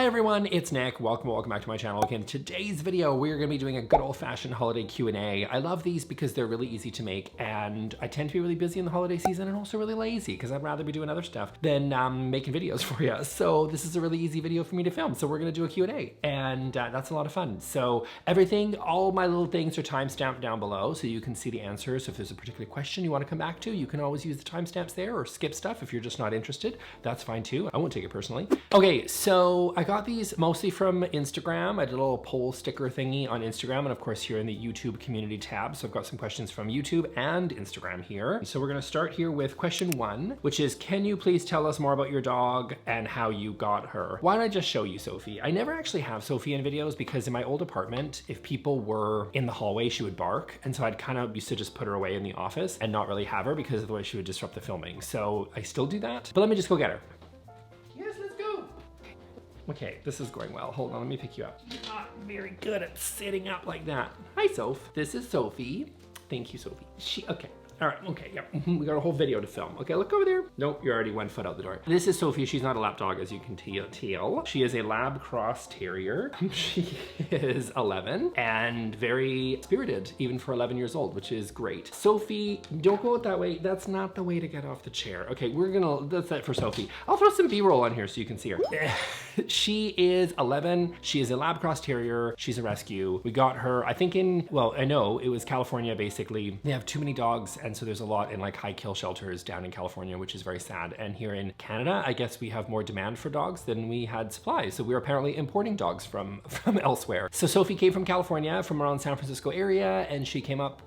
everyone, it's Nick. Welcome back to my channel. Again, today's video, we're gonna be doing a good old-fashioned holiday Q&A. I love these because they're really easy to make, and I tend to be really busy in the holiday season and also really lazy because I'd rather be doing other stuff than making videos for you. So this is a really easy video for me to film. So we're gonna do a Q&A, and that's a lot of fun. So everything, all my little things are timestamped down below so you can see the answers. If there's a particular question you wanna come back to, you can always use the timestamps there or skip stuff if you're just not interested. That's fine too. I won't take it personally. Okay, so I got these mostly from Instagram. I did a little poll sticker thingy on Instagram, and of course here in the YouTube community tab. So I've got some questions from YouTube and Instagram here. So we're gonna start here with question 1, which is, can you please tell us more about your dog and how you got her? Why don't I just show you Sophie? I never actually have Sophie in videos because in my old apartment, if people were in the hallway, she would bark. And so I'd kind of used to just put her away in the office and not really have her because of the way she would disrupt the filming. So I still do that, but let me just go get her. Okay, this is going well. Hold on, let me pick you up. You're not very good at sitting up like that. Hi, Soph. This is Sophie. Thank you, Sophie. Okay. All right, okay, yeah. We got a whole video to film. Okay, look over there. Nope, you're already 1 foot out the door. This is Sophie. She's not a lap dog, as you can tell. She is a lab cross terrier. She is 11 and very spirited, even for 11 years old, which is great. Sophie, don't go out that way. That's not the way to get off the chair. Okay, that's it for Sophie. I'll throw some B-roll on here so you can see her. She is 11. She is a lab cross terrier. She's a rescue. We got her, I think I know it was California, basically. They have too many dogs, and so there's a lot in like high kill shelters down in California, which is very sad. And here in Canada, I guess we have more demand for dogs than we had supply. So we were apparently importing dogs from elsewhere. So Sophie came from California, from around San Francisco area, and she came up,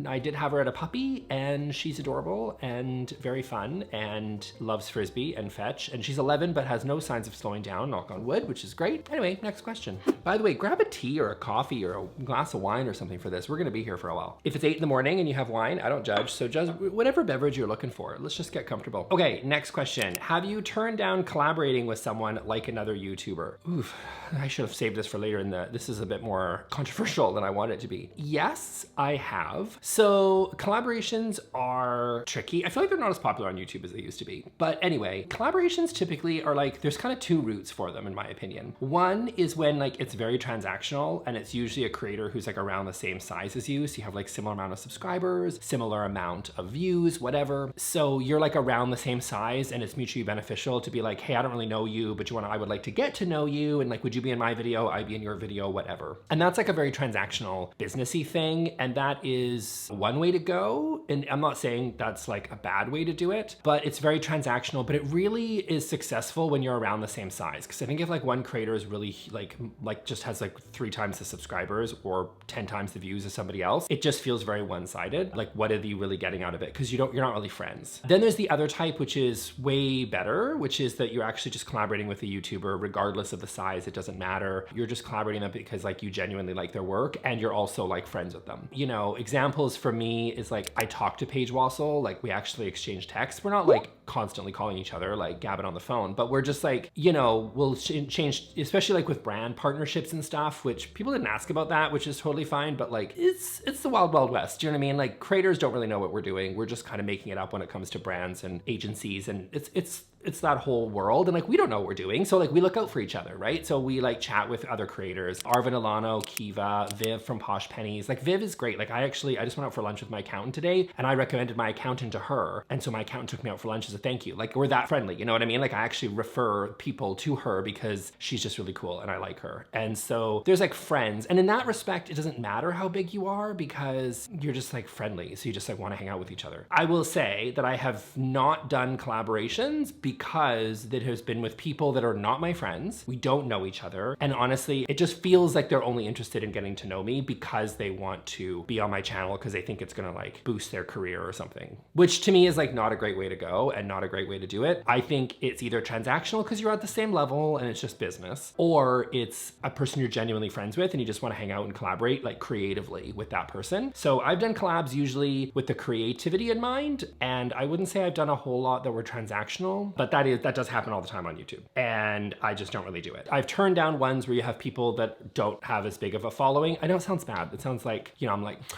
I did have her at a puppy, and she's adorable and very fun and loves Frisbee and fetch. And she's 11, but has no signs of slowing down, knock on wood, which is great. Anyway, next question. By the way, grab a tea or a coffee or a glass of wine or something for this. We're gonna be here for a while. If it's 8 in the morning and you have wine, I don't judge. So just whatever beverage you're looking for, let's just get comfortable. Okay, next question. Have you turned down collaborating with someone like another YouTuber? Oof, I should have saved this for later this is a bit more controversial than I want it to be. Yes, I have. So collaborations are tricky. I feel like they're not as popular on YouTube as they used to be. But anyway, collaborations typically are like, there's kind of 2 routes for them in my opinion. One is when like it's very transactional and it's usually a creator who's like around the same size as you. So you have like similar amount of subscribers, similar amount of views, whatever. So you're like around the same size and it's mutually beneficial to be like, hey, I don't really know you, but I would like to get to know you. And like, would you be in my video? I'd be in your video, whatever. And that's like a very transactional businessy thing. And that is one way to go. And I'm not saying that's like a bad way to do it, but it's very transactional, but it really is successful when you're around the same size. Cause I think if like one creator is really like just has like 3 times the subscribers or 10 times the views as somebody else, it just feels very one-sided. Like, what are you really getting out of it? Cause you're not really friends. Then there's the other type, which is way better, which is that you're actually just collaborating with a YouTuber, regardless of the size, it doesn't matter. You're just collaborating them because like you genuinely like their work and you're also like friends with them. You know, examples for me is like, I talked to Paige Wassel, like we actually exchange texts. We're not like constantly calling each other, like gabbing on the phone, but we're just like, you know, we'll change, especially like with brand partnerships and stuff, which people didn't ask about that, which is totally fine, but like, it's the wild, wild west. Do you know what I mean? Like creators don't really know what we're doing. We're just kind of making it up when it comes to brands and agencies, and it's that whole world, and like we don't know what we're doing, so like we look out for each other, right? So we like chat with other creators, Arvin Alano, Kiva, Viv from Posh Pennies. Like Viv is great. Like I just went out for lunch with my accountant today, and I recommended my accountant to her, and so my accountant took me out for lunch as a thank you. Like we're that friendly, you know what I mean? Like I actually refer people to her because she's just really cool and I like her. And so there's like friends, and in that respect, it doesn't matter how big you are because you're just like friendly, so you just like want to hang out with each other. I will say that I have not done collaborations because that has been with people that are not my friends. We don't know each other. And honestly, it just feels like they're only interested in getting to know me because they want to be on my channel because they think it's gonna like boost their career or something, which to me is like not a great way to go and not a great way to do it. I think it's either transactional because you're at the same level and it's just business, or it's a person you're genuinely friends with and you just want to hang out and collaborate like creatively with that person. So I've done collabs usually with the creativity in mind, and I wouldn't say I've done a whole lot that were transactional, but that does happen all the time on YouTube. And I just don't really do it. I've turned down ones where you have people that don't have as big of a following. I know it sounds bad. It sounds like, you know,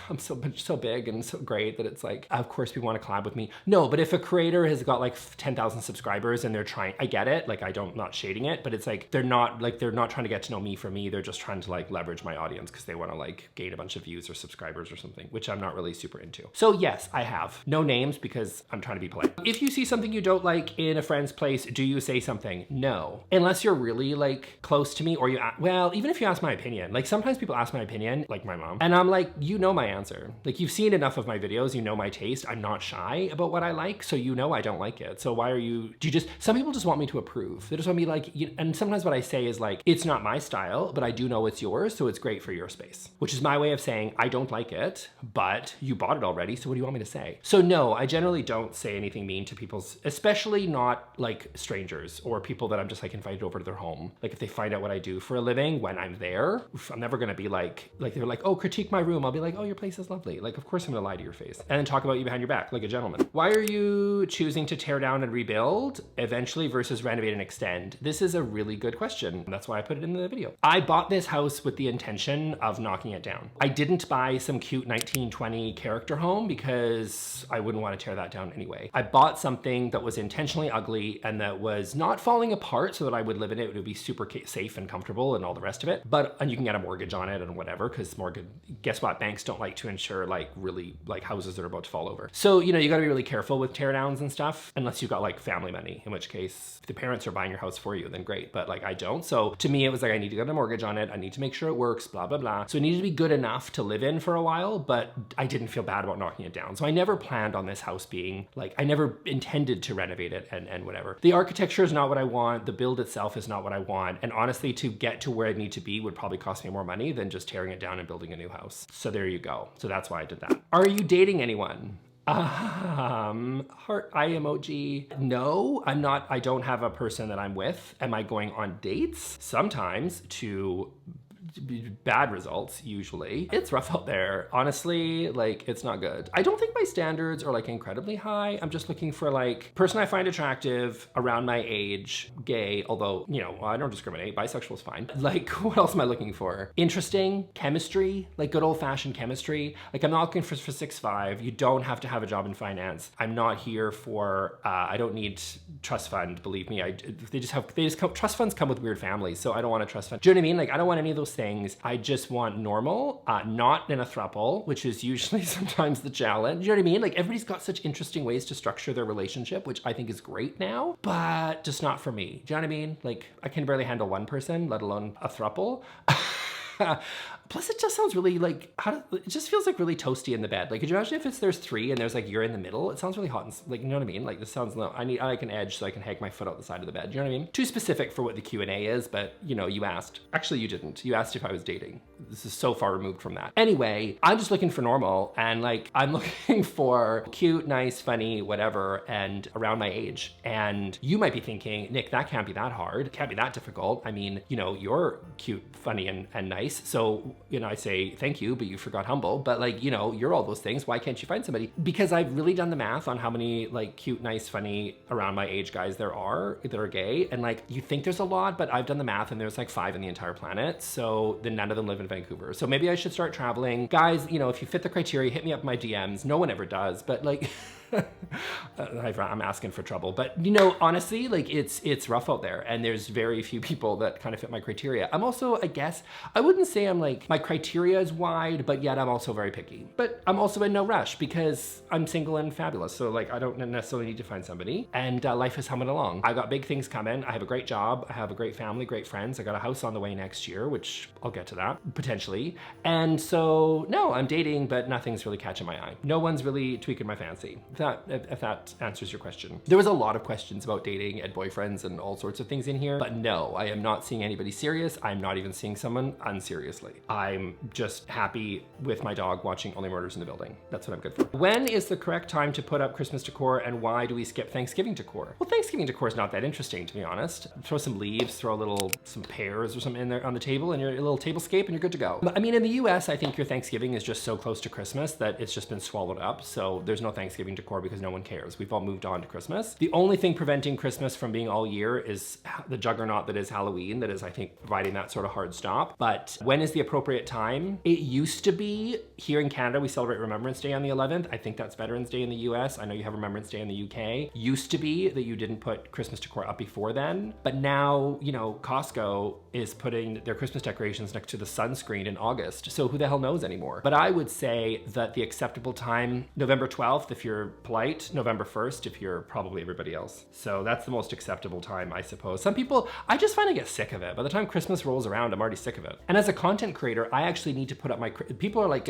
I'm so big and so great that it's like, of course people want to collab with me. No, but if a creator has got like 10,000 subscribers and they're trying, I get it. Like not shading it, but it's like, they're not trying to get to know me for me. They're just trying to like leverage my audience because they want to like gain a bunch of views or subscribers or something, which I'm not really super into. So yes, I have. No names because I'm trying to be polite. If you see something you don't like in a friend's place, do you say something? No. Unless you're really like close to me or well, even if you ask my opinion, like sometimes people ask my opinion, like my mom, and I'm like, you know my answer. Like you've seen enough of my videos, you know my taste. I'm not shy about what I like, so you know I don't like it. So why are you, some people just want me to approve. They just want me like, and sometimes what I say is like, it's not my style, but I do know it's yours, so it's great for your space. Which is my way of saying, I don't like it, but you bought it already, so what do you want me to say? So no, I generally don't say anything mean to people's, especially not like strangers or people that I'm just like invited over to their home. Like if they find out what I do for a living when I'm there, I'm never gonna be like they're like, oh, critique my room. I'll be like, oh, your place is lovely. Like, of course I'm gonna lie to your face and then talk about you behind your back like a gentleman. Why are you choosing to tear down and rebuild eventually versus renovate and extend? This is a really good question. That's why I put it in the video. I bought this house with the intention of knocking it down. I didn't buy some cute 1920 character home because I wouldn't want to tear that down anyway. I bought something that was intentionally ugly and that was not falling apart so that I would live in it. It would be super safe and comfortable and all the rest of it. And you can get a mortgage on it and whatever, because guess what? Banks don't like to insure like really like houses that are about to fall over. So, you know, you got to be really careful with tear downs and stuff, unless you've got like family money, in which case if the parents are buying your house for you, then great. But like I don't. So to me, it was like, I need to get a mortgage on it. I need to make sure it works, blah, blah, blah. So it needed to be good enough to live in for a while, but I didn't feel bad about knocking it down. So I never planned on this house being like, I never intended to renovate it and whatever. The architecture is not what I want. The build itself is not what I want. And honestly, to get to where I need to be would probably cost me more money than just tearing it down and building a new house. So there you go. So that's why I did that. Are you dating anyone? Heart eye emoji. No, I'm not. I don't have a person that I'm with. Am I going on dates? Sometimes to bad results, usually. It's rough out there. Honestly, like it's not good. I don't think my standards are like incredibly high. I'm just looking for like person I find attractive, around my age, gay, although, you know, I don't discriminate. Bisexual is fine. Like what else am I looking for? Interesting, chemistry, like good old fashioned chemistry. Like I'm not looking for 6'5". You don't have to have a job in finance. I'm not here for, I don't need trust fund, believe me. Trust funds come with weird families, so I don't want a trust fund. Do you know what I mean? Like I don't want any of those things. I just want normal, not in a throuple, which is usually sometimes the challenge. You know what I mean? Like everybody's got such interesting ways to structure their relationship, which I think is great now, but just not for me. Do you know what I mean? Like I can barely handle one person, let alone a throuple. Plus it just sounds really like, it just feels like really toasty in the bed. Like could you imagine if there's three and there's like you're in the middle? It sounds really hot and like, you know what I mean? Like this sounds, I like an edge so I can hang my foot out the side of the bed. You know what I mean? Too specific for what the Q&A is, but you know, you asked. Actually, you didn't. You asked if I was dating. This is so far removed from that. Anyway, I'm just looking for normal and like I'm looking for cute, nice, funny, whatever, and around my age. And you might be thinking, Nick, that can't be that hard. It can't be that difficult. I mean, you know, you're cute, funny, and nice. So, you know, I say thank you, but you forgot humble. But like, you know, you're all those things. Why can't you find somebody? Because I've really done the math on how many like cute, nice, funny, around my age guys there are that are gay. And like, you think there's a lot, but I've done the math and there's like 5 in the entire planet. So then none of them live in Vancouver. So maybe I should start traveling. Guys, you know, if you fit the criteria, hit me up in my DMs. No one ever does, but like, I'm asking for trouble, but you know, honestly, like it's rough out there and there's very few people that kind of fit my criteria. I'm also, I guess, I wouldn't say I'm like, my criteria is wide, but yet I'm also very picky. But I'm also in no rush because I'm single and fabulous. So like, I don't necessarily need to find somebody and life is humming along. I got big things coming. I have a great job. I have a great family, great friends. I got a house on the way next year, which I'll get to that potentially. And so no, I'm dating, but nothing's really catching my eye. No one's really tweaking my fancy. If that answers your question. There was a lot of questions about dating and boyfriends and all sorts of things in here, but no, I am not seeing anybody serious. I'm not even seeing someone unseriously. I'm just happy with my dog watching Only Murders in the Building. That's what I'm good for. When is the correct time to put up Christmas decor and why do we skip Thanksgiving decor? Well, Thanksgiving decor is not that interesting, to be honest. Throw some leaves, throw some pears or something in there on the table and your little tablescape and you're good to go. I mean, in the US, I think your Thanksgiving is just so close to Christmas that it's just been swallowed up. So there's no Thanksgiving decor decor because no one cares. We've all moved on to Christmas. The only thing preventing Christmas from being all year is the juggernaut that is Halloween, that is, I think, providing that sort of hard stop. But when is the appropriate time? It used to be, here in Canada, we celebrate Remembrance Day on the 11th. I think that's Veterans Day in the US. I know you have Remembrance Day in the UK. Used to be that you didn't put Christmas decor up before then. But now, you know, Costco is putting their Christmas decorations next to the sunscreen in August. So who the hell knows anymore? But I would say that the acceptable time, November 12th, if you're polite, November 1st, if you're probably everybody else. So that's the most acceptable time, I suppose. Some people, I just find I get sick of it. By the time Christmas rolls around, I'm already sick of it. And as a content creator, I actually need to put up my, people are like,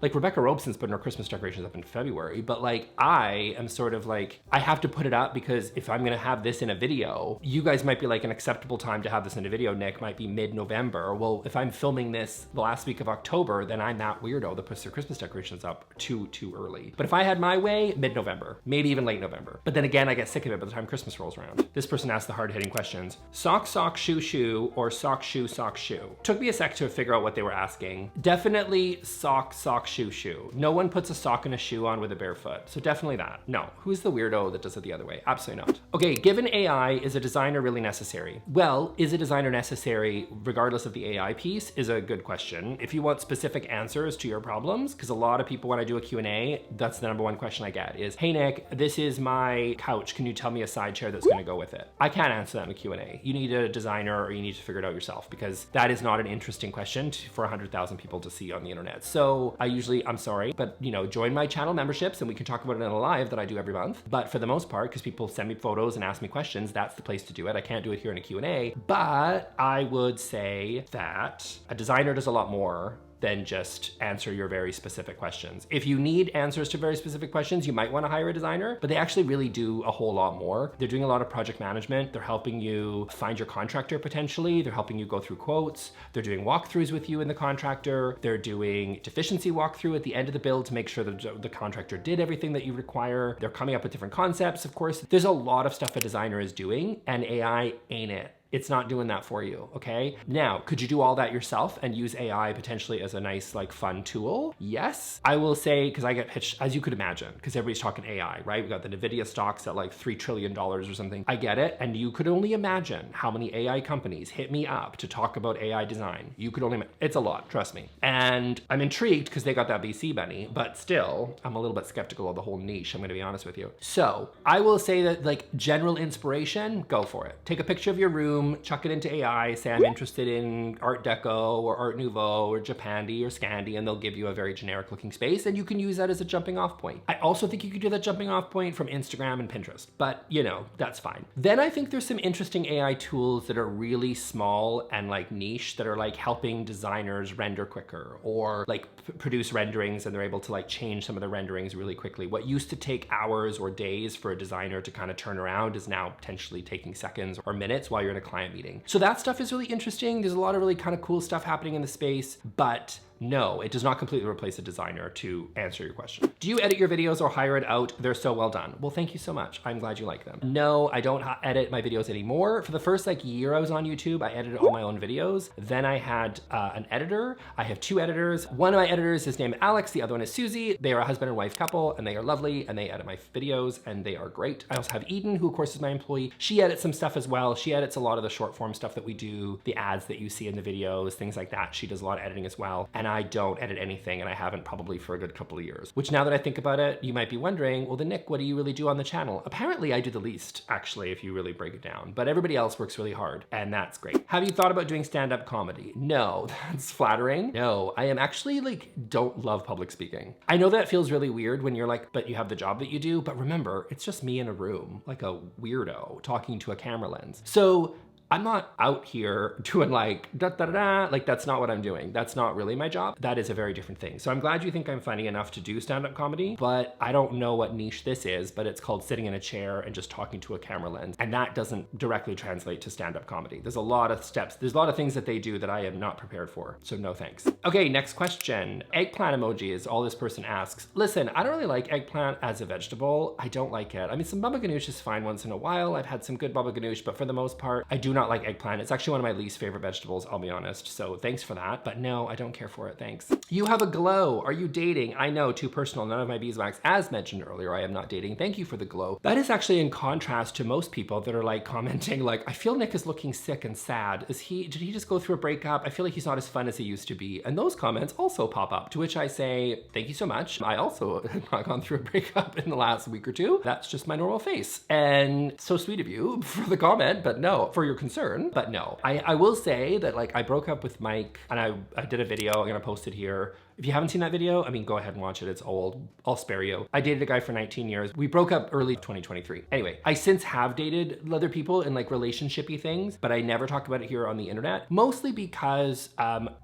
like Rebecca Robeson's putting her Christmas decorations up in February, but like, I am sort of like, I have to put it up because if I'm gonna have this in a video, you guys might be like, an acceptable time to have this in a video, Nick, might be mid-November. Well, if I'm filming this the last week of October, then I'm that weirdo that puts their Christmas decorations up too early. But if I had my way, mid-November, maybe even late November. But then again, I get sick of it by the time Christmas rolls around. This person asked the hard-hitting questions. Sock, sock, shoe, shoe, or sock, shoe, sock, shoe? Took me a sec to figure out what they were asking. Definitely sock, sock, shoe, shoe. No one puts a sock and a shoe on with a bare foot. So definitely that. No. Who's the weirdo that does it the other way? Absolutely not. Okay, given AI, is a designer really necessary? Well, is a designer necessary regardless of the AI piece is a good question. If you want specific answers to your problems, because a lot of people, when I do a Q&A, that's the number one question I get is, hey Nick, this is my couch. Can you tell me a side chair that's gonna go with it? I can't answer that in a Q&A. You need a designer or you need to figure it out yourself because that is not an interesting question for 100,000 people to see on the internet. So I usually, I'm sorry, but you know, join my channel memberships and we can talk about it in a live that I do every month. But for the most part, because people send me photos and ask me questions, that's the place to do it. I can't do it here in a Q&A, but I would say that a designer does a lot more than just answer your very specific questions. If you need answers to very specific questions, you might want to hire a designer, but they actually really do a whole lot more. They're doing a lot of project management. They're helping you find your contractor potentially. They're helping you go through quotes. They're doing walkthroughs with you and the contractor. They're doing deficiency walkthrough at the end of the build to make sure that the contractor did everything that you require. They're coming up with different concepts, of course. There's a lot of stuff a designer is doing, and AI ain't it. It's not doing that for you, okay? Now, could you do all that yourself and use AI potentially as a nice, like, fun tool? Yes. I will say, because I get pitched, as you could imagine, because everybody's talking AI, right? We got the NVIDIA stocks at like $3 trillion or something. I get it, and you could only imagine how many AI companies hit me up to talk about AI design. You could only, it's a lot, trust me. And I'm intrigued because they got that VC money, but still, I'm a little bit skeptical of the whole niche, I'm gonna be honest with you. So, I will say that, like, general inspiration, go for it. Take a picture of your room, chuck it into AI, say I'm interested in Art Deco or Art Nouveau or Japandi or Scandi, and they'll give you a very generic looking space, and you can use that as a jumping off point. I also think you could do that jumping off point from Instagram and Pinterest, but you know, that's fine. Then I think there's some interesting AI tools that are really small and like niche that are like helping designers render quicker or like produce renderings, and they're able to like change some of the renderings really quickly. What used to take hours or days for a designer to kind of turn around is now potentially taking seconds or minutes while you're in a client meeting. So that stuff is really interesting. There's a lot of really kind of cool stuff happening in the space, but no, it does not completely replace a designer to answer your question. Do you edit your videos or hire it out? They're so well done. Well, thank you so much. I'm glad you like them. No, I don't edit my videos anymore. For the first like year I was on YouTube, I edited all my own videos. Then I had an editor. I have two editors. One of my editors is named Alex. The other one is Susie. They are a husband and wife couple, and they are lovely, and they edit my videos, and they are great. I also have Eden, who of course is my employee. She edits some stuff as well. She edits a lot of the short form stuff that we do, the ads that you see in the videos, things like that. She does a lot of editing as well. And I don't edit anything, and I haven't probably for a good couple of years. Which now that I think about it, you might be wondering, well then Nick, what do you really do on the channel? Apparently I do the least, actually, if you really break it down. But everybody else works really hard, and that's great. Have you thought about doing stand-up comedy? No, that's flattering. No, I am actually like, don't love public speaking. I know that feels really weird when you're like, but you have the job that you do, but remember, it's just me in a room, like a weirdo talking to a camera lens. So I'm not out here doing like da da da da, like that's not what I'm doing. That's not really my job. That is a very different thing. So I'm glad you think I'm funny enough to do stand-up comedy, but I don't know what niche this is, but it's called sitting in a chair and just talking to a camera lens. And that doesn't directly translate to stand-up comedy. There's a lot of steps. There's a lot of things that they do that I am not prepared for. So no thanks. Okay, next question. Eggplant emoji is all this person asks. Listen, I don't really like eggplant as a vegetable. I don't like it. I mean, some baba ganoush is fine once in a while. I've had some good baba ganoush, but for the most part, I do not not like eggplant. It's actually one of my least favorite vegetables, I'll be honest. So thanks for that. But no, I don't care for it. Thanks. You have a glow. Are you dating? I know, too personal. None of my beeswax. As mentioned earlier, I am not dating. Thank you for the glow. That is actually in contrast to most people that are like commenting like, I feel Nick is looking sick and sad. Did he just go through a breakup? I feel like he's not as fun as he used to be. And those comments also pop up, to which I say, thank you so much. I also have not gone through a breakup in the last week or two. That's just my normal face. And so sweet of you for the comment, but no, for your concern, but no. I will say that like I broke up with Mike and I did a video, I'm gonna post it here. If you haven't seen that video, I mean, go ahead and watch it. It's old. I'll spare you. I dated a guy for 19 years. We broke up early 2023. Anyway, I since have dated other people in like relationship-y things, but I never talk about it here on the internet, mostly because,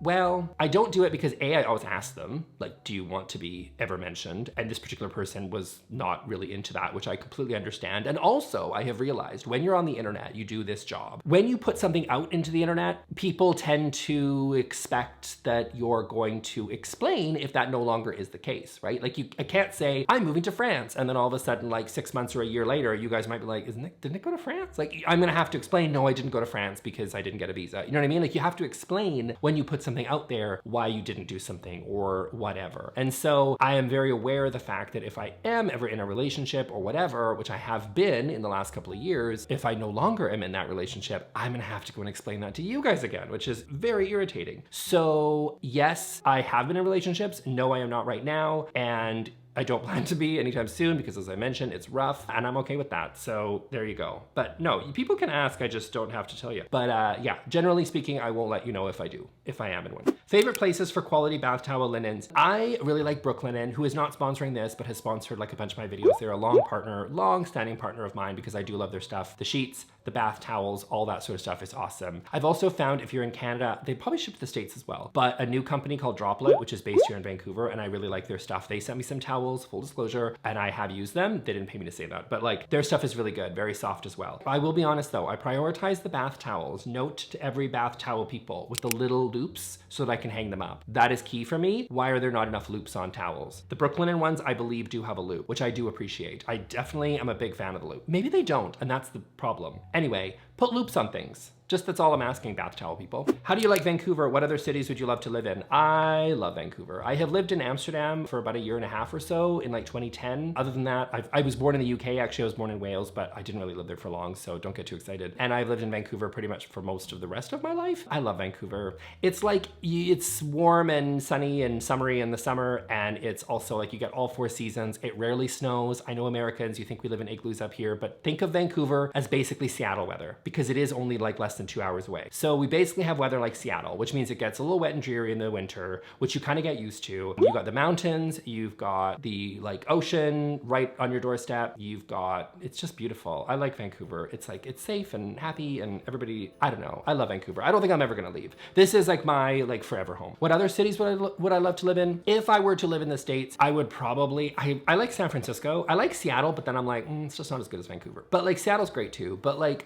well, I don't do it because A, I always ask them, like, do you want to be ever mentioned? And this particular person was not really into that, which I completely understand. And also, I have realized when you're on the internet, you do this job. When you put something out into the internet, people tend to expect that you're going to explain if that no longer is the case, right? Like I can't say, I'm moving to France, and then all of a sudden, like 6 months or a year later, you guys might be like, didn't Nick go to France? Like, I'm gonna have to explain, no, I didn't go to France because I didn't get a visa. You know what I mean? Like you have to explain when you put something out there, why you didn't do something or whatever. And so I am very aware of the fact that if I am ever in a relationship or whatever, which I have been in the last couple of years, if I no longer am in that relationship, I'm gonna have to go and explain that to you guys again, which is very irritating. So yes, I have been in relationships. No, I am not right now. And I don't plan to be anytime soon because as I mentioned, it's rough and I'm okay with that. So there you go. But no, people can ask, I just don't have to tell you. But yeah, generally speaking, I won't let you know if I do, if I am in one. Favorite places for quality bath towel linens. I really like Brooklinen, who is not sponsoring this, but has sponsored like a bunch of my videos. They're a long-standing partner of mine because I do love their stuff. The sheets, the bath towels, all that sort of stuff is awesome. I've also found if you're in Canada, they probably ship to the States as well, but a new company called Droplet, which is based here in Vancouver, and I really like their stuff. They sent me some towels, full disclosure, and I have used them. They didn't pay me to say that, but like their stuff is really good, very soft as well. I will be honest though, I prioritize the bath towels. Note to every bath towel people with the little loops so that I can hang them up. That is key for me. Why are there not enough loops on towels? The Brooklinen ones, I believe, do have a loop, which I do appreciate. I definitely am a big fan of the loop. Maybe they don't, and that's the problem. Anyway, put loops on things. Just that's all I'm asking, bath towel people. How do you like Vancouver? What other cities would you love to live in? I love Vancouver. I have lived in Amsterdam for about a year and a half or so in like 2010. Other than that, I was born in the UK. Actually, I was born in Wales, but I didn't really live there for long, so don't get too excited. And I've lived in Vancouver pretty much for most of the rest of my life. I love Vancouver. It's like, it's warm and sunny and summery in the summer, and it's also like you get all 4 seasons. It rarely snows. I know Americans, you think we live in igloos up here, but think of Vancouver as basically Seattle weather because it is only like less than 2 hours away. So we basically have weather like Seattle, which means it gets a little wet and dreary in the winter, which you kind of get used to. You've got the mountains, you've got the like ocean right on your doorstep. You've got, it's just beautiful. I like Vancouver. It's like, it's safe and happy and everybody, I don't know. I love Vancouver. I don't think I'm ever gonna leave. This is like my like forever home. What other cities would I love to live in? If I were to live in the States, I would probably, I like San Francisco. I like Seattle, but then I'm like, it's just not as good as Vancouver. But like Seattle's great too. But like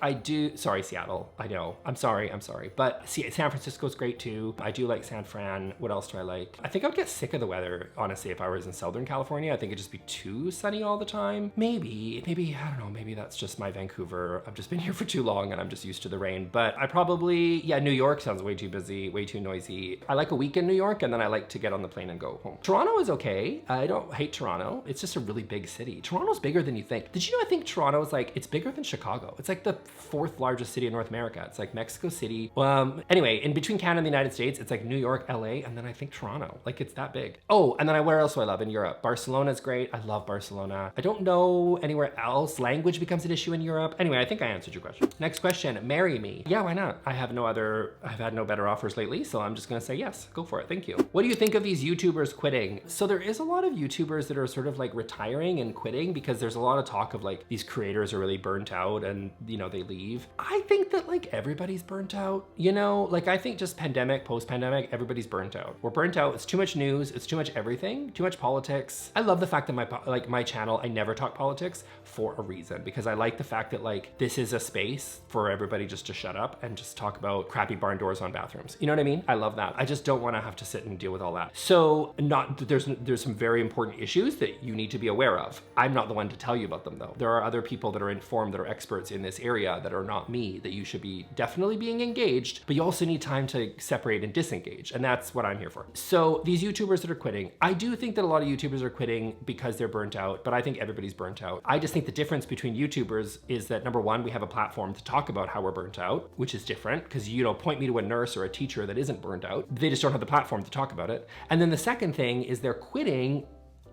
sorry, Seattle. I know, I'm sorry. But San Francisco's great too. I do like San Fran. What else do I like? I think I would get sick of the weather, honestly, if I was in Southern California. I think it'd just be too sunny all the time. Maybe, I don't know, maybe that's just my Vancouver. I've just been here for too long and I'm just used to the rain. But I probably, yeah, New York sounds way too busy, way too noisy. I like a week in New York and then I like to get on the plane and go home. Toronto is okay. I don't hate Toronto. It's just a really big city. Toronto's bigger than you think. Did you know I think Toronto is like, it's bigger than Chicago. It's like the 4th largest city in North America. It's like Mexico City. Anyway, in between Canada and the United States, it's like New York, LA, and then I think Toronto. Like it's that big. Oh, and then where else do I love in Europe? Barcelona's great. I love Barcelona. I don't know anywhere else. Language becomes an issue in Europe. Anyway, I think I answered your question. Next question, marry me. Yeah, why not? I've had no better offers lately, so I'm just gonna say yes, go for it, thank you. What do you think of these YouTubers quitting? So there is a lot of YouTubers that are sort of like retiring and quitting because there's a lot of talk of like these creators are really burnt out and you know, they leave. I think that like everybody's burnt out, you know, like I think just pandemic, post-pandemic, everybody's burnt out. We're burnt out. It's too much news. It's too much everything, too much politics. I love the fact that my channel, I never talk politics for a reason because I like the fact that like this is a space for everybody just to shut up and just talk about crappy barn doors on bathrooms. You know what I mean? I love that. I just don't want to have to sit and deal with all that. So there's some very important issues that you need to be aware of. I'm not the one to tell you about them though. There are other people that are informed, that are experts in this area that are not not me, that you should be definitely being engaged, but you also need time to separate and disengage. And that's what I'm here for. So these YouTubers that are quitting, I do think that a lot of YouTubers are quitting because they're burnt out, but I think everybody's burnt out. I just think the difference between YouTubers is that number one, we have a platform to talk about how we're burnt out, which is different because you don't point me to a nurse or a teacher that isn't burnt out. They just don't have the platform to talk about it. And then the second thing is they're quitting,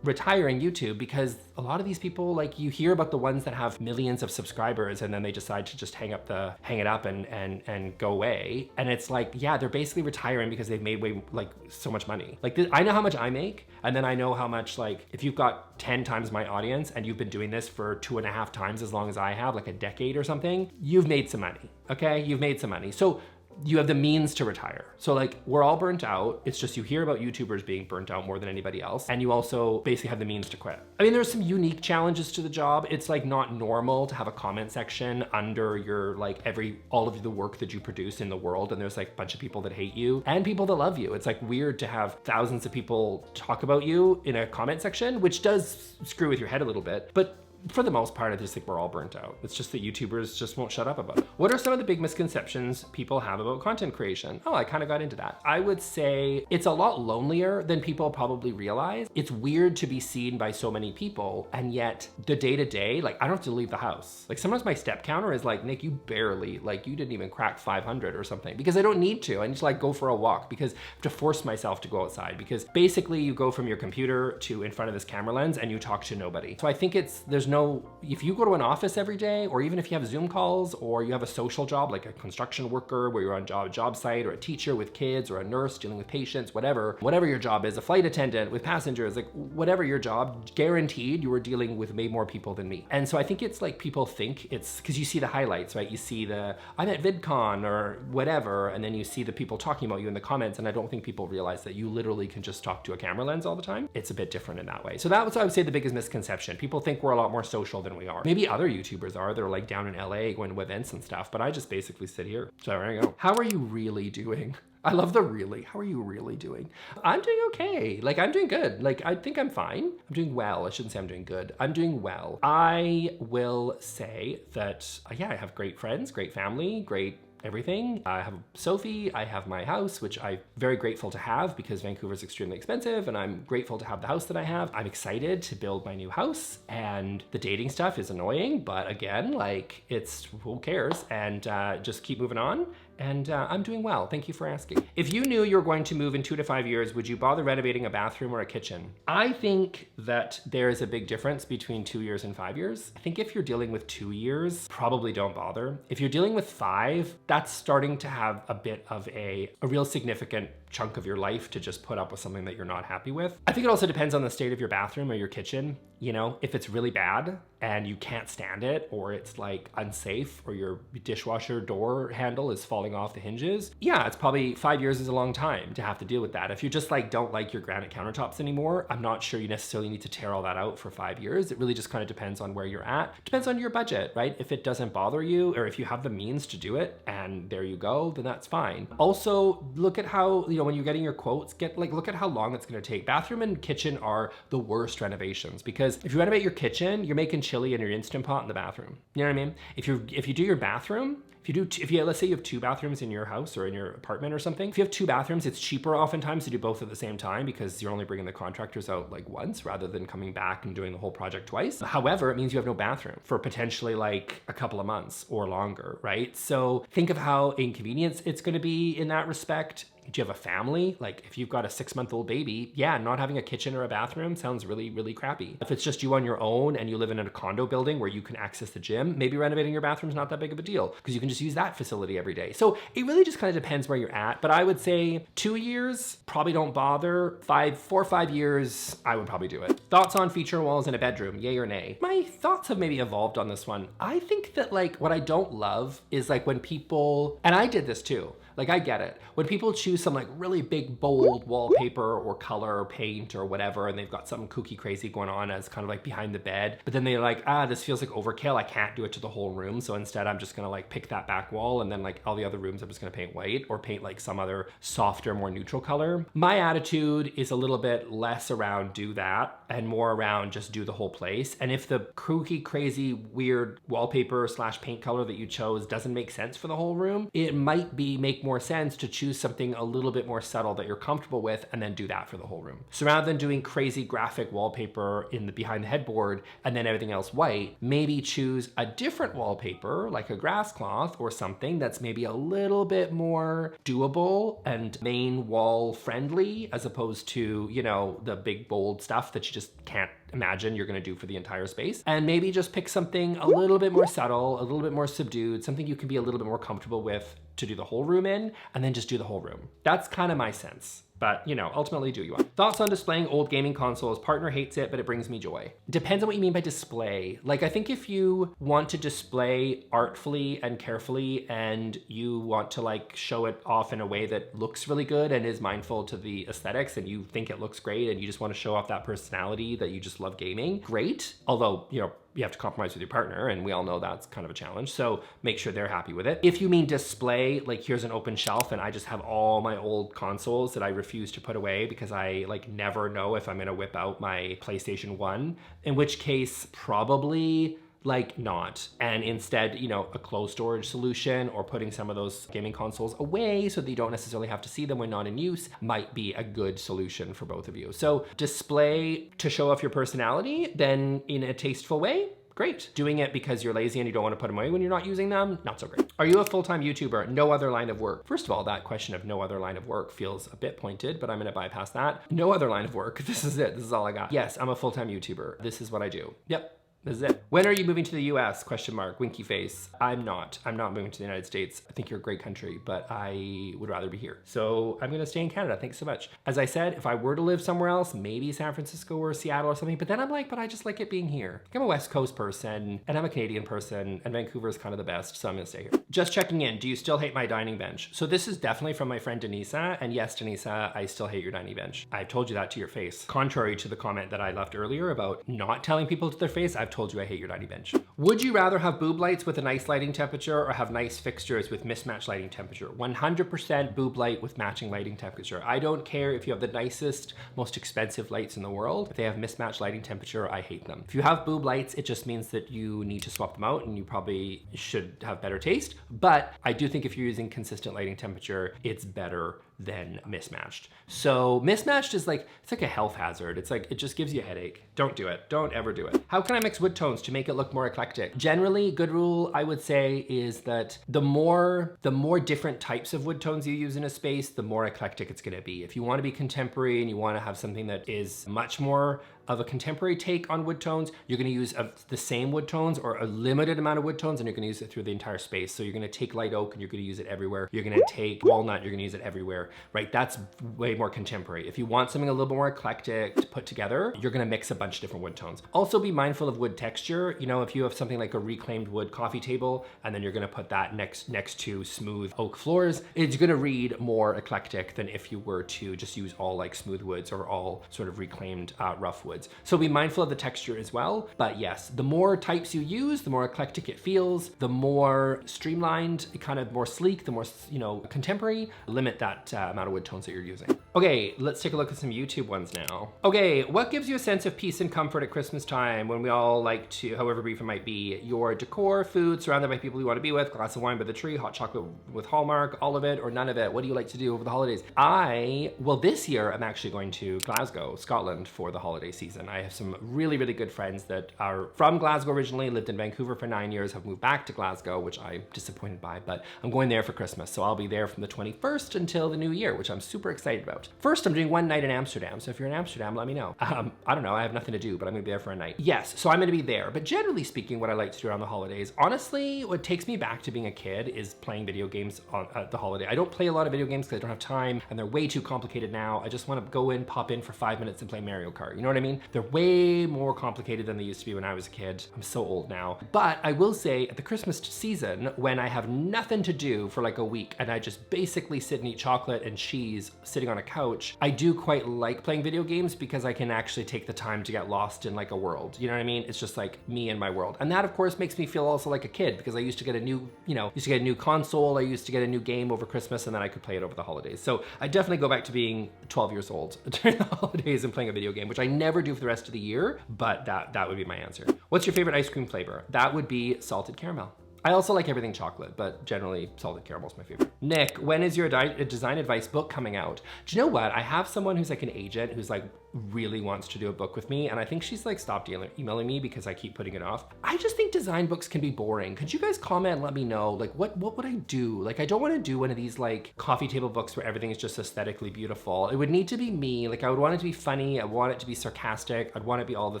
retiring YouTube, because a lot of these people, like, you hear about the ones that have millions of subscribers and then they decide to just hang it up and go away. And it's like, yeah, they're basically retiring because they've made way, like, so much money. Like, I know how much I make, and then I know how much, like, if you've got 10 times my audience and you've been doing this for 2.5 times as long as I have, like a decade or something, you've made some money, okay? You've made some money. So you have the means to retire. So like, we're all burnt out. It's just you hear about YouTubers being burnt out more than anybody else. And you also basically have the means to quit. I mean, there's some unique challenges to the job. It's like not normal to have a comment section under your, like, all of the work that you produce in the world. And there's like a bunch of people that hate you and people that love you. It's like weird to have thousands of people talk about you in a comment section, which does screw with your head a little bit. But for the most part, I just think we're all burnt out. It's just that YouTubers just won't shut up about it. What are some of the big misconceptions people have about content creation? Oh, I kind of got into that. I would say it's a lot lonelier than people probably realize. It's weird to be seen by so many people, and yet the day-to-day, like, I don't have to leave the house. Like, sometimes my step counter is like, Nick, you barely, like, you didn't even crack 500 or something, because I don't need to. I need to, like, go for a walk because I have to force myself to go outside, because basically you go from your computer to in front of this camera lens and you talk to nobody. So I think if you go to an office every day, or even if you have Zoom calls, or you have a social job like a construction worker where you're on a job site, or a teacher with kids, or a nurse dealing with patients, whatever your job is, a flight attendant with passengers, like whatever your job, guaranteed you are dealing with way more people than me. And so I think it's like people think it's because you see the highlights, right? You see I'm at VidCon or whatever, and then you see the people talking about you in the comments, and I don't think people realize that you literally can just talk to a camera lens all the time. It's a bit different in that way. So that was, I would say, the biggest misconception. People think we're a lot more social than we are. Maybe other YouTubers are. They're like down in LA going to events and stuff, but I just basically sit here. So there you go. How are you really doing? I love the really. How are you really doing? I'm doing okay. Like, I'm doing good. Like, I think I'm fine. I'm doing well. I shouldn't say I'm doing good. I'm doing well. I will say that, yeah, I have great friends, great family, great everything. I have Sophie, I have my house, which I'm very grateful to have because Vancouver is extremely expensive, and I'm grateful to have the house that I have. I'm excited to build my new house, and the dating stuff is annoying, but again, like, it's, who cares? And just keep moving on. And I'm doing well. Thank you for asking. If you knew you were going to move in 2 to 5 years, would you bother renovating a bathroom or a kitchen? I think that there is a big difference between 2 years and 5 years. I think if you're dealing with 2 years, probably don't bother. If you're dealing with 5, that's starting to have a bit of a real significant chunk of your life to just put up with something that you're not happy with. I think it also depends on the state of your bathroom or your kitchen. You know, if it's really bad and you can't stand it, or it's like unsafe, or your dishwasher door handle is falling off the hinges, yeah, it's probably 5 years is a long time to have to deal with that. If you just like don't like your granite countertops anymore, I'm not sure you necessarily need to tear all that out for 5 years. It really just kind of depends on where you're at. Depends on your budget, right? If it doesn't bother you, or if you have the means to do it and there you go, then that's fine. Also, look at how, you know, when you're getting your quotes, look at how long it's going to take. Bathroom and kitchen are the worst renovations, because if you renovate your kitchen, you're making chili in your Instant Pot in the bathroom. You know what I mean? If you do your bathroom, let's say you have 2 bathrooms in your house or in your apartment or something. If you have 2 bathrooms, it's cheaper oftentimes to do both at the same time because you're only bringing the contractors out like once rather than coming back and doing the whole project twice. However, it means you have no bathroom for potentially like a couple of months or longer, right? So think of how inconvenient it's going to be in that respect. Do you have a family? Like, if you've got a 6-month-old baby, yeah, not having a kitchen or a bathroom sounds really, really crappy. If it's just you on your own and you live in a condo building where you can access the gym, maybe renovating your bathroom is not that big of a deal because you can just use that facility every day. So it really just kind of depends where you're at. But I would say 2 years, probably don't bother. 4 or 5 years, I would probably do it. Thoughts on feature walls in a bedroom, yay or nay? My thoughts have maybe evolved on this one. I think that like what I don't love is like when people, and I did this too, Like, I get it. When people choose some like really big, bold wallpaper or color or paint or whatever, and they've got something kooky crazy going on as kind of like behind the bed, but then they're like, this feels like overkill. I can't do it to the whole room. So instead I'm just gonna like pick that back wall, and then like all the other rooms I'm just gonna paint white or paint like some other softer, more neutral color. My attitude is a little bit less around do that and more around just do the whole place. And if the kooky, crazy, weird wallpaper / paint color that you chose doesn't make sense for the whole room, it might make more sense to choose something a little bit more subtle that you're comfortable with and then do that for the whole room. So rather than doing crazy graphic wallpaper in the behind the headboard and then everything else white, maybe choose a different wallpaper like a grass cloth or something that's maybe a little bit more doable and main wall friendly, as opposed to, you know, the big bold stuff that you just can't imagine you're going to do for the entire space. And maybe just pick something a little bit more subtle, a little bit more subdued, something you can be a little bit more comfortable with to do the whole room in, and then just do the whole room. That's kind of my sense. But, you know, ultimately do you want. Thoughts on displaying old gaming consoles? Partner hates it, but it brings me joy. Depends on what you mean by display. Like, I think if you want to display artfully and carefully and you want to like show it off in a way that looks really good and is mindful to the aesthetics and you think it looks great and you just want to show off that personality that you just love gaming, great. Although, you know, you have to compromise with your partner, and we all know that's kind of a challenge. So make sure they're happy with it. If you mean display, like here's an open shelf and I just have all my old consoles that I refuse to put away because I like never know if I'm gonna whip out my PlayStation 1, in which case probably like not. And instead, you know, a closed storage solution or putting some of those gaming consoles away so that you don't necessarily have to see them when not in use might be a good solution for both of you. So display to show off your personality, then in a tasteful way, great. Doing it because you're lazy and you don't want to put them away when you're not using them, not so great. Are you a full-time YouTuber? No other line of work. First of all, that question of no other line of work feels a bit pointed, but I'm gonna bypass that. No other line of work. This is it. This is all I got. Yes, I'm a full-time YouTuber. This is what I do. Yep. This is it. When are you moving to the US? Question mark, winky face. I'm not moving to the United States. I think you're a great country, but I would rather be here. So I'm gonna stay in Canada, thanks so much. As I said, if I were to live somewhere else, maybe San Francisco or Seattle or something, but then I'm like, but I just like it being here. I'm a West Coast person and I'm a Canadian person and Vancouver is kind of the best, so I'm gonna stay here. Just checking in, do you still hate my dining bench? So this is definitely from my friend Denisa, and yes, Denisa, I still hate your dining bench. I've told you that to your face. Contrary to the comment that I left earlier about not telling people to their face, I've told you I hate your dining bench. Would you rather have boob lights with a nice lighting temperature or have nice fixtures with mismatched lighting temperature? 100% boob light with matching lighting temperature. I don't care if you have the nicest, most expensive lights in the world. If they have mismatched lighting temperature, I hate them. If you have boob lights, it just means that you need to swap them out and you probably should have better taste. But I do think if you're using consistent lighting temperature, it's better than mismatched. So mismatched is like, it's like a health hazard. It's like, it just gives you a headache. Don't do it. Don't ever do it. How can I mix wood tones to make it look more eclectic? Generally, good rule I would say is that the more different types of wood tones you use in a space, the more eclectic it's gonna be. If you wanna be contemporary and you wanna have something that is much more of a contemporary take on wood tones, you're gonna use the same wood tones or a limited amount of wood tones, and you're gonna use it through the entire space. So you're gonna take light oak and you're gonna use it everywhere. You're gonna take walnut, you're gonna use it everywhere, right? That's way more contemporary. If you want something a little bit more eclectic to put together, you're gonna mix a bunch of different wood tones. Also be mindful of wood texture. You know, if you have something like a reclaimed wood coffee table, and then you're gonna put that next to smooth oak floors, it's gonna read more eclectic than if you were to just use all like smooth woods or all sort of reclaimed rough woods. So be mindful of the texture as well. But yes, the more types you use, the more eclectic it feels, the more streamlined, kind of more sleek, the more, you know, contemporary. Limit that amount of wood tones that you're using. Okay, let's take a look at some YouTube ones now. Okay, what gives you a sense of peace and comfort at Christmas time when we all like to, however brief it might be, your decor, food, surrounded by people you want to be with, glass of wine by the tree, hot chocolate with Hallmark, all of it or none of it? What do you like to do over the holidays? Well, this year I'm actually going to Glasgow, Scotland for the holiday season. I have some really, really good friends that are from Glasgow originally, lived in Vancouver for 9 years, have moved back to Glasgow, which I'm disappointed by, but I'm going there for Christmas. So I'll be there from the 21st until the new year, which I'm super excited about. First, I'm doing one night in Amsterdam. So if you're in Amsterdam, let me know. I don't know, I have nothing to do, but I'm gonna be there for a night. Yes, so I'm gonna be there. But generally speaking, what I like to do around the holidays, honestly, what takes me back to being a kid is playing video games at the holiday. I don't play a lot of video games because I don't have time and they're way too complicated now. I just wanna go in, pop in for 5 minutes and play Mario Kart. You know what I mean? design. They're way more complicated than they used to be when I was a kid. I'm so old now. But I will say at the Christmas season, when I have nothing to do for like a week and I just basically sit and eat chocolate and cheese sitting on a couch, I do quite like playing video games because I can actually take the time to get lost in like a world. You know what I mean? It's just like me and my world. And that of course makes me feel also like a kid because I used to get a new, used to get a new console. I used to get a new game over Christmas and then I could play it over the holidays. So I definitely go back to being 12 years old during the holidays and playing a video game, which I never do for the rest of the year, but that would be my answer. What's your favorite ice cream flavor? That would be salted caramel. I also like everything chocolate, but generally salted caramel is my favorite. Nick, when is your design advice book coming out? Do you know what? I have someone who's like an agent who's like really wants to do a book with me, and I think she's like stopped emailing me because I keep putting it off. I just think design books can be boring. Could you guys comment and let me know, like what would I do? Like I don't want to do one of these like coffee table books where everything is just aesthetically beautiful. It would need to be me. Like I would want it to be funny. I want it to be sarcastic. I'd want it to be all the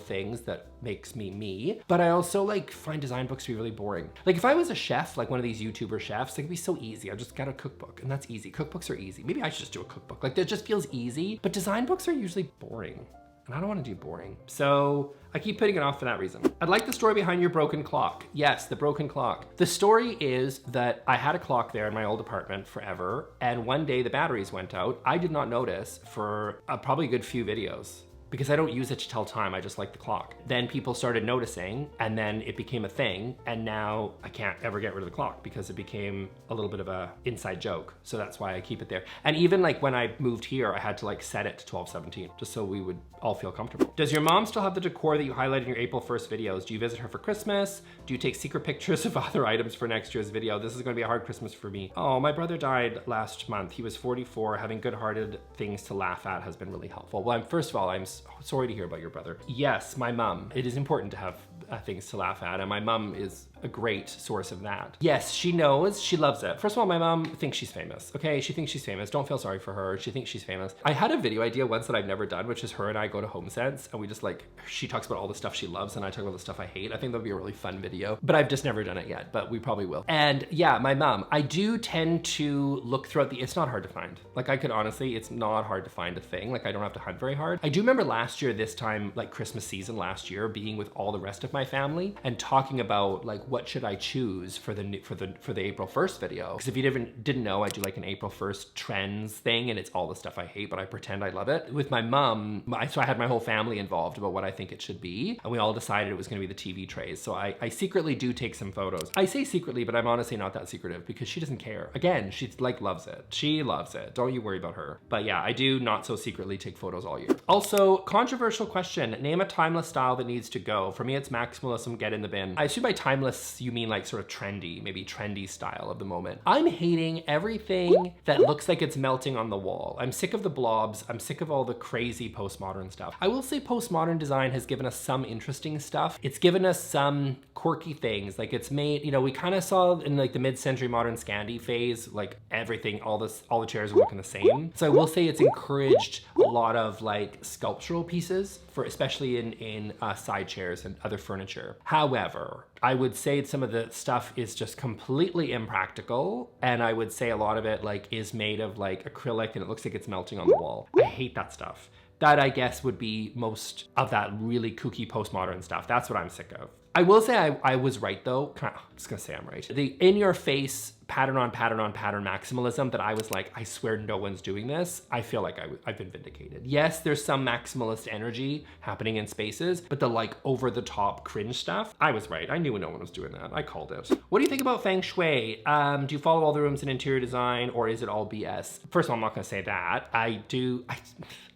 things that makes me me. But I also like find design books to be really boring. Like if I was a chef, like one of these YouTuber chefs, like it'd be so easy. I just got a cookbook and that's easy. Cookbooks are easy. Maybe I should just do a cookbook. Like that just feels easy, but design books are usually boring. And I don't want to do boring. So I keep putting it off for that reason. I'd like the story behind your broken clock. Yes, the broken clock. The story is that I had a clock there in my old apartment forever. And one day the batteries went out. I did not notice for probably a good few videos, because I don't use it to tell time, I just like the clock. Then people started noticing and then it became a thing, and now I can't ever get rid of the clock because it became a little bit of a inside joke. So that's why I keep it there. And even like when I moved here, I had to like set it to 12:17 just so we would all feel comfortable. Does your mom still have the decor that you highlighted in your April 1st videos? Do you visit her for Christmas? Do you take secret pictures of other items for next year's video? This is gonna be a hard Christmas for me. Oh, my brother died last month. He was 44. Having good-hearted things to laugh at has been really helpful. Well, first of all, I'm sorry to hear about your brother. Yes, my mom. It is important to have things to laugh at, and my mom is a great source of that. Yes, she knows, she loves it. First of all, my mom thinks she's famous, okay? She thinks she's famous. Don't feel sorry for her. She thinks she's famous. I had a video idea once that I've never done, which is her and I go to HomeSense, and we just like, she talks about all the stuff she loves, and I talk about the stuff I hate. I think that'll be a really fun video, but I've just never done it yet, but we probably will. And yeah, my mom, I do tend to look throughout it's not hard to find. Like I could honestly, it's not hard to find a thing. Like I don't have to hunt very hard. I do remember last year, this time, like Christmas season last year, being with all the rest of my family and talking about like, what should I choose for the April 1st video? Because if you didn't know, I do like an April 1st trends thing, and it's all the stuff I hate, but I pretend I love it. With my mom, so I had my whole family involved about what I think it should be, and we all decided it was gonna be the TV trays. So I secretly do take some photos. I say secretly, but I'm honestly not that secretive because she doesn't care. Again, she like loves it. She loves it. Don't you worry about her. But yeah, I do not so secretly take photos all year. Also, controversial question. Name a timeless style that needs to go. For me, it's maximalism, get in the bin. I assume by timeless, you mean like sort of trendy, maybe trendy style of the moment. I'm hating everything that looks like it's melting on the wall. I'm sick of the blobs. I'm sick of all the crazy postmodern stuff. I will say postmodern design has given us some interesting stuff. It's given us some quirky things. Like it's made, we kind of saw in like the mid-century modern Scandi phase, like everything, all the chairs are looking the same. So I will say it's encouraged a lot of like sculptural pieces for especially in side chairs and other furniture. However, I would say some of the stuff is just completely impractical, and I would say a lot of it like is made of like acrylic and it looks like it's melting on the wall. I hate that stuff. That I guess would be most of that really kooky postmodern stuff. That's what I'm sick of. I will say I was right though. I'm just gonna say I'm right. The in-your-face pattern on pattern on pattern maximalism that I was like, I swear no one's doing this. I feel like I've been vindicated. Yes, there's some maximalist energy happening in spaces, but the like over the top cringe stuff, I was right. I knew no one was doing that. I called it. What do you think about Feng Shui? Do you follow all the rooms in interior design, or is it all BS? First of all, I'm not gonna say that.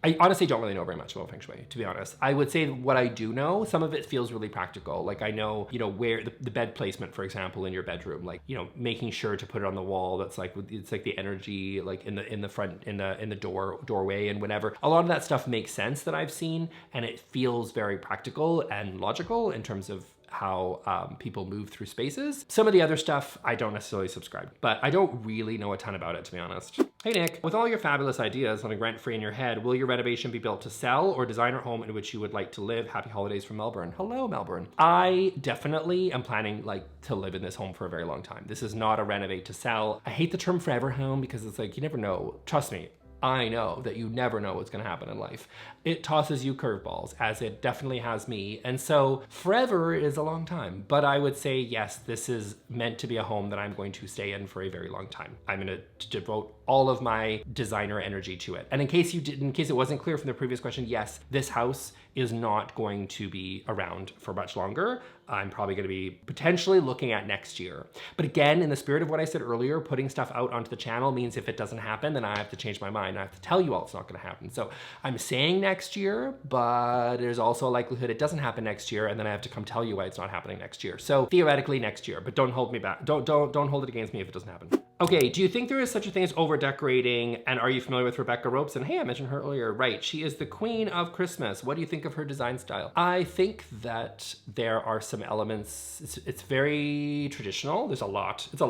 I honestly don't really know very much about Feng Shui, to be honest. I would say what I do know, some of it feels really practical. Like I know, where the bed placement, for example, in your bedroom, like, making sure to put it on the wall. That's like, it's like the energy, like in the front, in the doorway and whatever. A lot of that stuff makes sense that I've seen, and it feels very practical and logical in terms of how people move through spaces. Some of the other stuff I don't necessarily subscribe, but I don't really know a ton about it, to be honest. Hey Nick, with all your fabulous ideas living rent-free in your head, will your renovation be built to sell or design a home in which you would like to live? Happy holidays from Melbourne. Hello, Melbourne. I definitely am planning to live in this home for a very long time. This is not a renovate to sell. I hate the term forever home because it's like, you never know. Trust me. I know that you never know what's gonna happen in life. It tosses you curveballs, as it definitely has me. And so forever is a long time. But I would say, yes, this is meant to be a home that I'm going to stay in for a very long time. I'm gonna devote all of my designer energy to it. And in case it wasn't clear from the previous question, yes, this house is not going to be around for much longer. I'm probably gonna be potentially looking at next year. But again, in the spirit of what I said earlier, putting stuff out onto the channel means if it doesn't happen, then I have to change my mind. I have to tell you all it's not gonna happen. So I'm saying next year, but there's also a likelihood it doesn't happen next year, and then I have to come tell you why it's not happening next year. So theoretically next year, but don't hold me back. Don't hold it against me if it doesn't happen. Okay, do you think there is such a thing as over-decorating? And are you familiar with Rebecca Robeson? Hey, I mentioned her earlier. Right, she is the queen of Christmas. What do you think of her design style? I think that there are some elements, it's very traditional. There's a lot, it's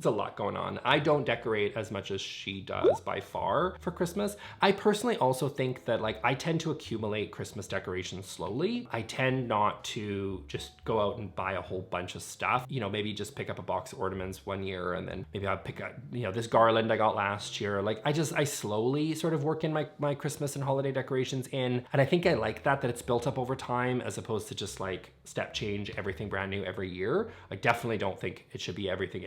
a lot going on. I don't decorate as much as she does by far for Christmas. I personally also think that like I tend to accumulate Christmas decorations slowly. I tend not to just go out and buy a whole bunch of stuff. You know, maybe just pick up a box of ornaments one year and then maybe I'll pick up, you know, this garland I got last year. Like I slowly sort of work in my Christmas and holiday decorations in. And I think I like that it's built up over time as opposed to just like step change everything brand new every year. I definitely don't think it should be everything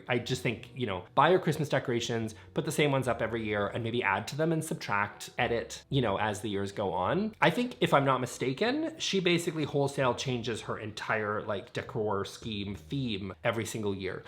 I just think, you know, buy your Christmas decorations, put the same ones up every year and maybe add to them and subtract, edit, you know, as the years go on. I think if I'm not mistaken, she basically wholesale changes her entire like decor scheme theme every single year.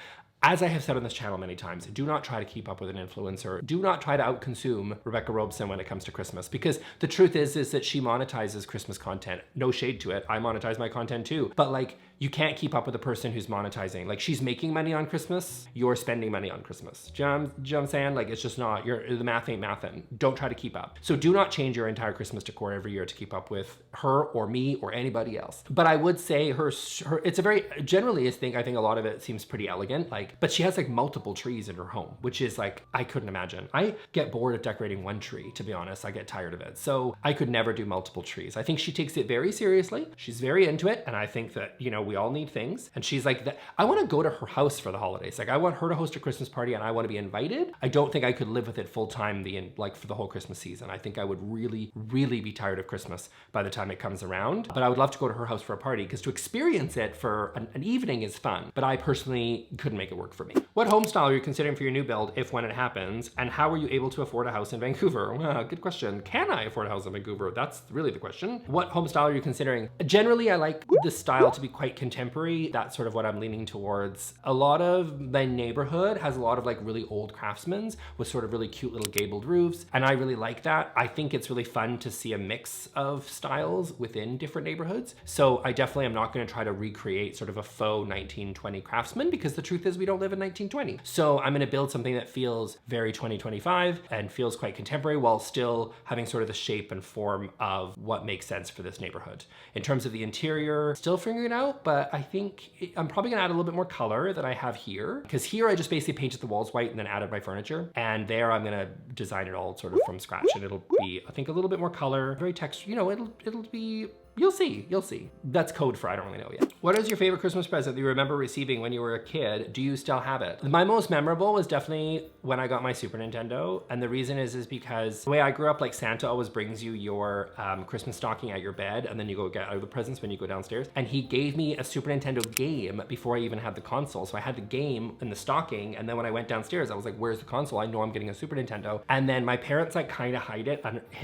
As I have said on this channel many times, do not try to keep up with an influencer. Do not try to outconsume Rebecca Robeson when it comes to Christmas, because the truth is that she monetizes Christmas content. No shade to it. I monetize my content too. But like, you can't keep up with a person who's monetizing. Like she's making money on Christmas, you're spending money on Christmas. Do you know what I'm saying? Like it's just not, the math ain't mathin'. Don't try to keep up. So do not change your entire Christmas decor every year to keep up with her or me or anybody else. But I would say it's a very, generally I think a lot of it seems pretty elegant. Like, but she has like multiple trees in her home, which is like, I couldn't imagine. I get bored of decorating one tree, to be honest. I get tired of it. So I could never do multiple trees. I think she takes it very seriously. She's very into it. And I think that, you know, we all need things. And she's like, I want to go to her house for the holidays. Like I want her to host a Christmas party and I want to be invited. I don't think I could live with it full time like for the whole Christmas season. I think I would really, really be tired of Christmas by the time it comes around. But I would love to go to her house for a party because to experience it for an evening is fun. But I personally couldn't make it work for me. What home style are you considering for your new build if when it happens? And how are you able to afford a house in Vancouver? Well, good question. Can I afford a house in Vancouver? That's really the question. What home style are you considering? Generally, I like this style to be quite contemporary. That's sort of what I'm leaning towards. A lot of my neighborhood has a lot of like really old craftsmen with sort of really cute little gabled roofs. And I really like that. I think it's really fun to see a mix of styles within different neighborhoods. So I definitely am not going to try to recreate sort of a faux 1920 craftsman because the truth is we don't live in 1920. So I'm going to build something that feels very 2025 and feels quite contemporary while still having sort of the shape and form of what makes sense for this neighborhood. In terms of the interior, still figuring it out, but I think I'm probably gonna add a little bit more color than I have here, because here I just basically painted the walls white and then added my furniture, and there I'm gonna design it all sort of from scratch, and it'll be, I think, a little bit more color, very texture, you know, it'll be, you'll see. That's code for I don't really know yet. What is your favorite Christmas present that you remember receiving when you were a kid? Do you still have it? My most memorable was definitely when I got my Super Nintendo. And the reason is because the way I grew up, like Santa always brings you your Christmas stocking at your bed and then you go get out of the presents when you go downstairs. And he gave me a Super Nintendo game before I even had the console. So I had the game in the stocking. And then when I went downstairs, I was like, where's the console? I know I'm getting a Super Nintendo. And then my parents like kind of hid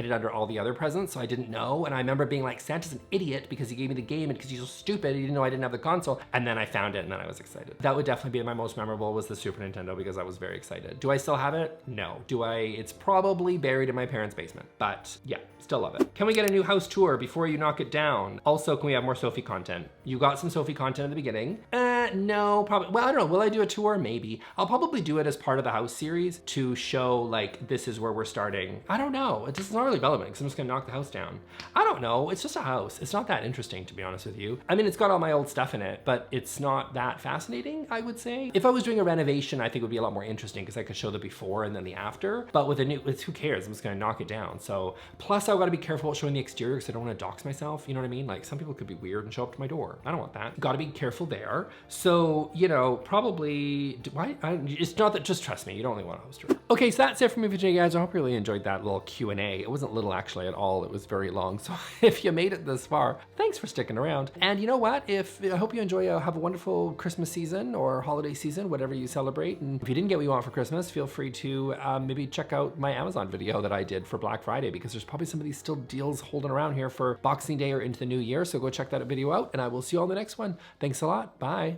it under all the other presents. So I didn't know. And I remember being like, Santa's an idiot because he gave me the game and because he's so stupid, he didn't know I didn't have the console. And then I found it and then I was excited. That would definitely be my most memorable was the Super Nintendo because I was very excited. Do I still have it? No. Do I? It's probably buried in my parents' basement, but yeah, still love it. Can we get a new house tour before you knock it down? Also, can we have more Sophie content? You got some Sophie content at the beginning. No, probably, well, I don't know. Will I do a tour? Maybe. I'll probably do it as part of the house series to show like, this is where we're starting. I don't know. It's not really relevant because I'm just gonna knock the house down. I don't know. It's just a house. It's not that interesting, to be honest with you. I mean, it's got all my old stuff in it, but it's not that fascinating, I would say. If I was doing a renovation, I think it would be a lot more interesting because I could show the before and then the after. But with a new, who cares? I'm just gonna knock it down. So, plus I've got to be careful about showing the exterior because I don't want to dox myself. You know what I mean? Like some people could be weird and show up to my door. I don't want that. Got to be careful there. So, you know, probably, it's not that, just trust me, you don't really want to host her. Okay, so that's it for me for today, guys. I hope you really enjoyed that little Q&A. It wasn't little actually at all, it was very long. So if you made it this far, thanks for sticking around. And you know what, I hope you enjoy, have a wonderful Christmas season or holiday season, whatever you celebrate. And if you didn't get what you want for Christmas, feel free to maybe check out my Amazon video that I did for Black Friday, because there's probably some of these still deals holding around here for Boxing Day or into the new year. So go check that video out, and I will see you all in the next one. Thanks a lot, bye.